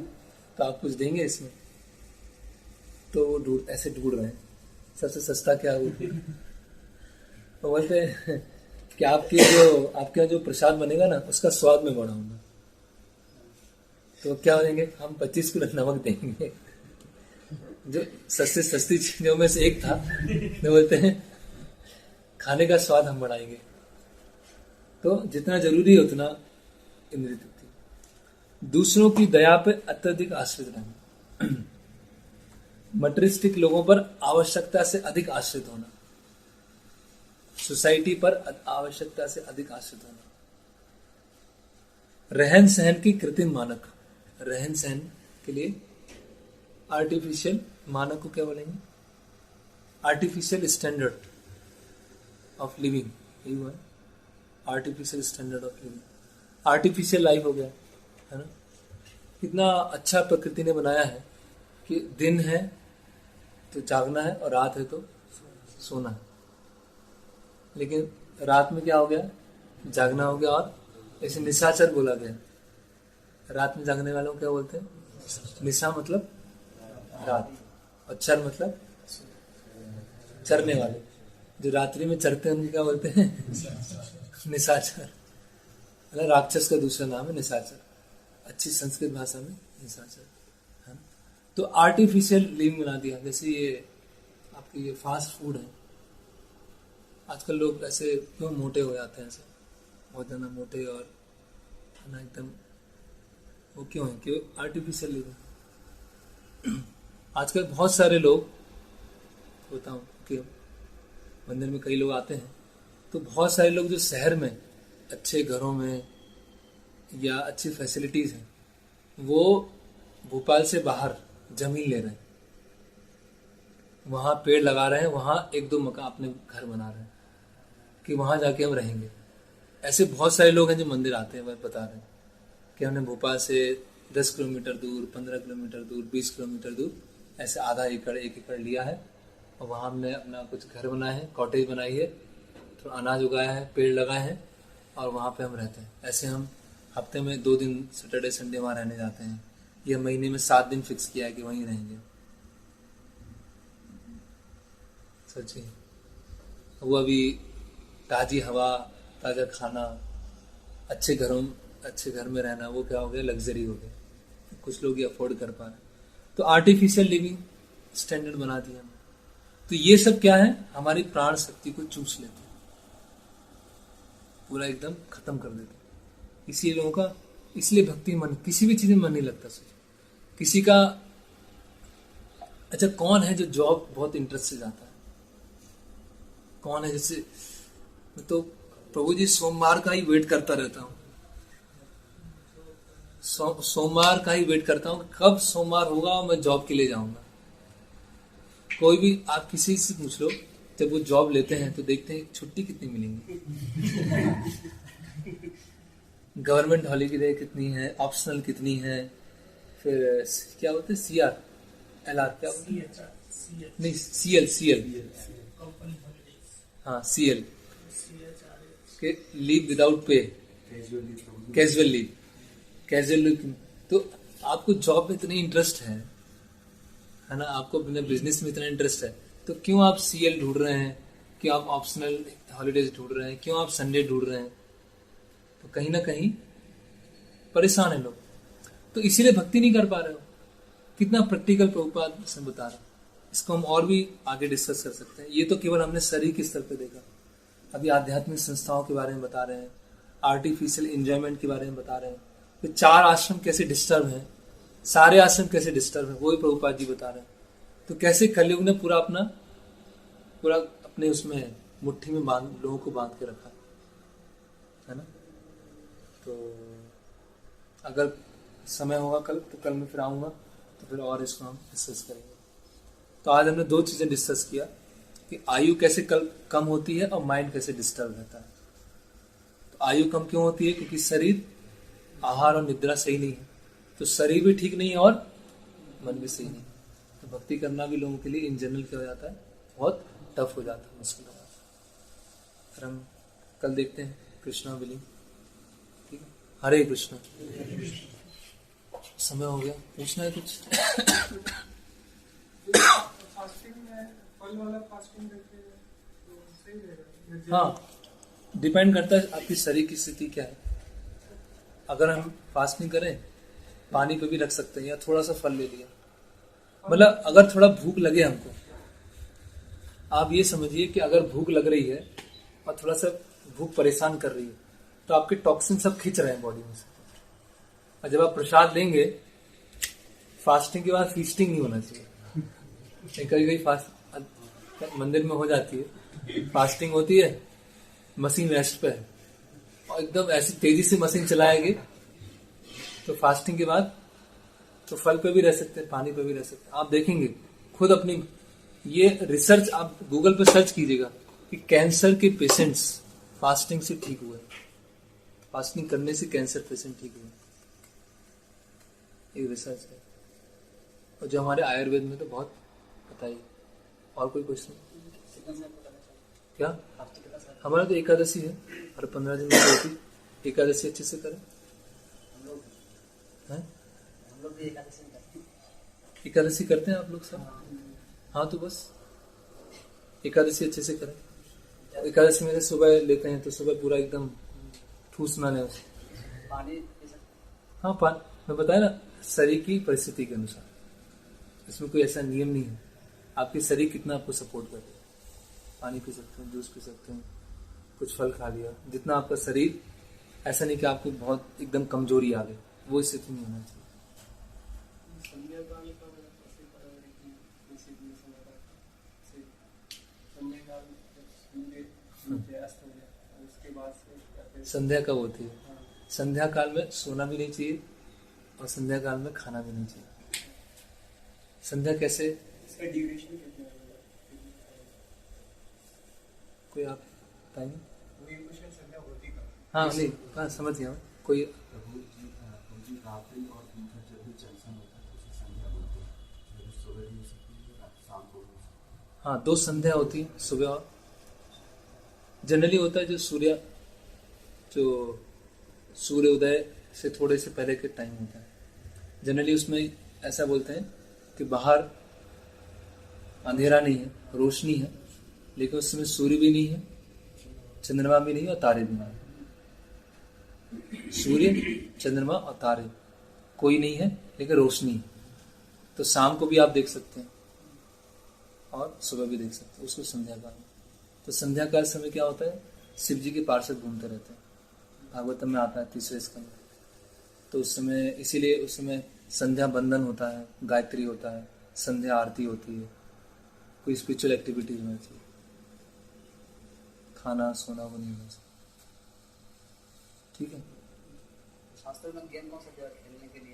तो आप कुछ देंगे इसमें? तो वो ऐसे ढूंढ रहे हैं सबसे सस्ता क्या हो। तो बोलते हैं कि आपके यहाँ जो प्रसाद बनेगा ना, उसका स्वाद में बढ़ाऊंगा। तो क्या बनेंगे? हम 25 किलो नमक देंगे। जो सस्ती सस्ती चीजों में से एक था। तो बोलते हैं खाने का स्वाद हम बढ़ाएंगे। तो जितना जरूरी है उतना इंद्रिय तृप्ति। दूसरों की दया पे अत्यधिक आश्रित रहना, मटेरियलिस्टिक लोगों पर आवश्यकता से अधिक आश्रित होना, सोसाइटी पर आवश्यकता से अधिक आश्रित होना, रहन सहन की कृत्रिम मानक, रहन सहन के लिए आर्टिफिशियल मानक को क्या बोलेंगे? आर्टिफिशियल स्टैंडर्ड ऑफ लिविंग, यही हुआ है artificial standard of living. Artificial life हो गया है ना। कितना अच्छा प्रकृति ने बनाया है कि दिन है तो जागना है और रात है तो सोना है। लेकिन रात में क्या हो गया? जागना हो गया, और ऐसे निशाचर बोला गया। रात में जागने वालों को क्या बोलते हैं? निशा मतलब रात, और चर मतलब चरने वाले। जो रात्रि में चरते हैं उनको क्या बोलते हैं? निशाचर। राक्षस का दूसरा नाम है निशाचर, अच्छी संस्कृत भाषा में निशाचर है ना। तो आर्टिफिशियल लिविंग बना दिया। जैसे ये आपके ये फास्ट फूड है, आजकल लोग ऐसे क्यों मोटे हो जाते हैं, ऐसे बहुत ज्यादा मोटे और है ना एकदम, वो क्यों है? क्यों? Artificial living. आजकल बहुत सारे लोग, होता हूँ कि मंदिर में कई लोग आते हैं, तो बहुत सारे लोग जो शहर में अच्छे घरों में या अच्छी फैसिलिटीज हैं, वो भोपाल से बाहर जमीन ले रहे हैं, वहां पेड़ लगा रहे हैं, वहां एक दो मकान अपने घर बना रहे हैं कि वहां जाके हम रहेंगे। ऐसे बहुत सारे लोग हैं जो मंदिर आते हैं, वह बता रहे हैं कि हमने भोपाल से 10 किलोमीटर दूर, 15 किलोमीटर दूर, 20 किलोमीटर दूर ऐसे आधा एकड़ 1 एकड़ लिया है, और वहां हमने अपना कुछ घर बनाए हैं, कॉटेज बनाई है, थोड़ा अनाज उगाया है, पेड़ लगाए हैं, और वहां पे हम रहते हैं। ऐसे हम हफ्ते में 2 दिन सैटरडे संडे वहां रहने जाते हैं, या महीने में 7 दिन फिक्स किया है कि वहीं रहेंगे। सच्ची वो अभी ताजी हवा, ताजा खाना, अच्छे घर में रहना, वो क्या हो गया? लग्जरी हो गया। कुछ लोग ये अफोर्ड कर पा रहे हैं। तो आर्टिफिशियल लिविंग स्टैंडर्ड बना दिया हमने। तो ये सब क्या है? हमारी प्राण शक्ति को चूस लेते हैं, पूरा एकदम खत्म कर देते हैं। इसलिए लोगों का, इसलिए भक्ति मन, किसी भी चीज में मन नहीं लगता। सोचो किसी का, अच्छा कौन है जो जॉब बहुत इंटरेस्ट से जाता है? कौन है? जैसे मैं तो प्रभु जी सोमवार का ही वेट करता रहता हूँ, सोमवार का ही वेट करता हूँ, कब सोमवार होगा और मैं जॉब के लिए जाऊंगा। कोई भी आप किसी से पूछ लो, जब वो जॉब लेते हैं तो देखते हैं छुट्टी कितनी मिलेंगी, गवर्नमेंट हॉलीडे कितनी है, ऑप्शनल कितनी है, फिर क्या बोलते हैं CR LR, क्या बोलते हैं? नहीं CL हाँ CL के leave without pay, casual leave. तो आपको जॉब में इतनी इंटरेस्ट है ना, आपको अपने बिजनेस में इतना इंटरेस्ट है, तो क्यों आप CL ढूंढ रहे हैं? क्यों आप ऑप्शनल हॉलीडेज ढूंढ रहे हैं? क्यों आप संडे ढूंढ रहे हैं? तो कहीं ना कहीं परेशान है लोग, तो इसीलिए भक्ति नहीं कर पा रहे हो। कितना प्रैक्टिकल प्रभुपाद से बता रहा। इसको हम और भी आगे डिस्कस कर सकते हैं। ये तो केवल हमने शरीर के स्तर पे देखा, अभी आध्यात्मिक संस्थाओं के बारे में बता रहे हैं, आर्टिफिशियल एंजॉयमेंट के बारे में बता रहे हैं, तो 4 आश्रम कैसे डिस्टर्ब हैं, सारे आश्रम कैसे डिस्टर्ब हैं, वो भी प्रभुपाद जी बता रहे हैं। तो कैसे कलयुग ने पूरा अपने उसमें मुट्ठी में बांध लोगों को बांध के रखा है ना। तो अगर समय होगा कल तो कल मैं फिर आऊँगा तो फिर और इसको हम डिस्कस करेंगे। तो आज हमने 2 चीज़ें डिस्कस किया कि आयु कैसे कम होती है और माइंड कैसे डिस्टर्ब रहता है। तो आयु कम क्यों होती है? क्योंकि शरीर, आहार और निद्रा सही नहीं है, तो शरीर भी ठीक नहीं है और मन भी सही नहीं है। तो भक्ति करना भी लोगों के लिए इन जनरल क्या हो जाता है, बहुत टफ हो जाता है, मुश्किल हो जाता है। फिर हम कल देखते हैं कृष्णा विलिंग। ठीक है, हरे कृष्णा। समय हो गया, पूछना है कुछ? हाँ, डिपेंड करता है आपकी शरीर की स्थिति क्या है। अगर हम फास्टिंग करें, पानी पे भी रख सकते हैं या थोड़ा सा फल ले लिया। मतलब अगर थोड़ा भूख लगे हमको, आप ये समझिए कि अगर भूख लग रही है और थोड़ा सा भूख परेशान कर रही है, तो आपके टॉक्सिन सब खींच रहे हैं बॉडी में से। और जब आप प्रसाद लेंगे, फास्टिंग के बाद फीस्टिंग नहीं होना चाहिए। कभी कभी मंदिर में हो जाती है, फास्टिंग होती है, मशीन रेस्ट पे है और एकदम ऐसी तेजी से मशीन चलाएगी, तो फास्टिंग के बाद तो फल पे भी रह सकते हैं, पानी पे भी रह सकते हैं। आप देखेंगे खुद अपनी, ये रिसर्च आप गूगल पे सर्च कीजिएगा कि कैंसर के पेशेंट्स फास्टिंग से ठीक हुए, फास्टिंग करने से कैंसर पेशेंट ठीक हुए, एक रिसर्च है। और जो हमारे आयुर्वेद में तो बहुत बताइए। और कोई क्वेश्चन? क्या हमारा तो एकादशी है, हर 15 दिन में होती एकादशी। अच्छे से करें। हम लोग भी एकादशी करते हैं आप लोग सब? हाँ, तो बस एकादशी अच्छे से करें। एकादशी में सुबह लेते हैं तो सुबह पूरा एकदम ठूस ना लें पानी। हाँ, मैं बताया ना, शरीर की परिस्थिति के अनुसार, इसमें कोई ऐसा नियम नहीं है। आपके शरीर कितना आपको सपोर्ट करे, पानी पी सकते हैं, जूस पी सकते हैं, कुछ फल खा लिया, जितना आपका शरीर, ऐसा नहीं कि आपको बहुत एकदम कमजोरी आ गई, वो स्थिति नहीं होना चाहिए। संध्या कब होती है? संध्या काल में सोना भी नहीं चाहिए और संध्या काल में खाना भी नहीं चाहिए। संध्या कैसे? इसका ड्यूरेशन कितना है? कोई आप बताएंगे? हाँ, नहीं, हाँ, समझ गया। कोई हाँ, 2 संध्या होती है, सुबह और जनरली होता है जो सूर्य उदय से थोड़े से पहले के टाइम होता है। जनरली उसमें ऐसा बोलते हैं कि बाहर अंधेरा नहीं है, रोशनी है, लेकिन उस समय सूर्य भी नहीं है, चंद्रमा भी नहीं है और तारे भी नहीं है। सूर्य, चंद्रमा और तारे कोई नहीं है, लेकिन रोशनी है। तो शाम को भी आप देख सकते हैं और सुबह भी देख सकते हैं, उसको संध्या काल में। तो संध्या काल समय क्या होता है? शिव जी के पार्षद घूमते रहते हैं, भागवतम में आता है 3रे स्कंद। तो उस समय, इसीलिए उस समय संध्या बंदन होता है, गायत्री होता है, संध्या आरती होती है, कोई स्पिरिचुअल एक्टिविटी होना चाहिए, खाना सोना वो नहीं होना चाहिए। ठीक है। शास्त्र में गेम कौन सा खेलने के लिए